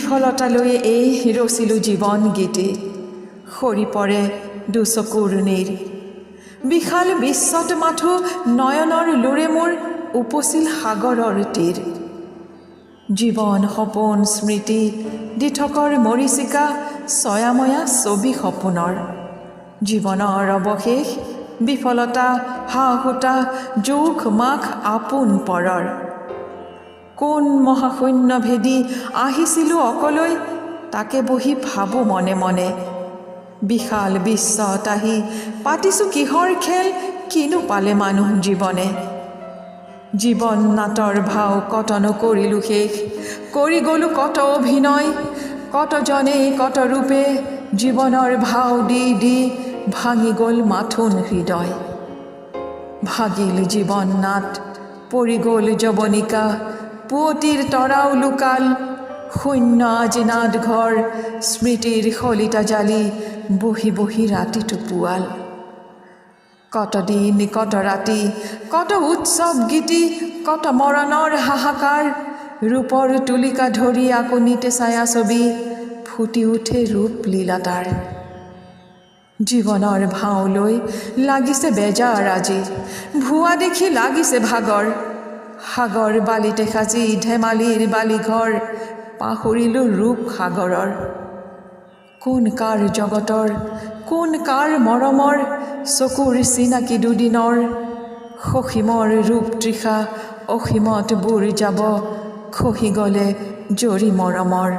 বিফলতালৈ এই ৰচিলোঁ জীৱন গীতি সৰি পৰে দুচকুৰ নীৰ বিশাল বিশ্বত মাথো নয়নৰ লোৰে মোৰ উপচিল সাগৰৰ তীৰ জীৱন সপোন স্মৃতি দিঠকৰ মৰিচিকা ছয়াময়া ছবি সপোনৰ জীৱনৰ অৱশেষ বিফলতা হাহুতা জোখ মাখ আপোন পৰৰ কোন মহাশূন্য ভেদি আহিছিলোঁ অকলৈ তাকে বহি ভাবোঁ মনে মনে বিশাল বিশ্বত আহি পাতিছোঁ কিহৰ খেল কিনো পালে মানুহ জীৱনে জীৱন নাটৰ ভাও কত নকৰিলোঁ শেষ কৰি গ'লোঁ কত অভিনয় কতজনে কত ৰূপে জীৱনৰ ভাও দি দি ভাঙি গ'ল মাথোন হৃদয় ভাগিল জীৱন নাট পৰি গ'ল যৱনিকা পুৱতিৰ তৰাও লুকাল শূন্য আজি নাট ঘৰ স্মৃতিৰ শলিতা জালি বহি বহি ৰাতিটো পুৱাল কত দিন কত ৰাতি কত উৎসৱ গীতি কত মৰণৰ হাহাকাৰ ৰূপৰ তুলিকা ধৰি আকনিতে ছায়া ছবি ফুটি উঠে ৰূপ লীলাতাৰ জীৱনৰ ভাও লৈ লাগিছে বেজাৰ আজি ভুৱা দেখি লাগিছে ভাগৰ সাগৰ বালিতে সাজি ধেমালিৰ বালিঘৰ পাহৰিলোঁ ৰূপ সাগৰৰ কোন কাৰ জগতৰ কোন কাৰ মৰমৰ চকুৰ চিনাকি দুদিনৰ সসীমৰ ৰূপ তৃষা অসীমত বুৰ যাব খহি গ'লে জৰি মৰমৰ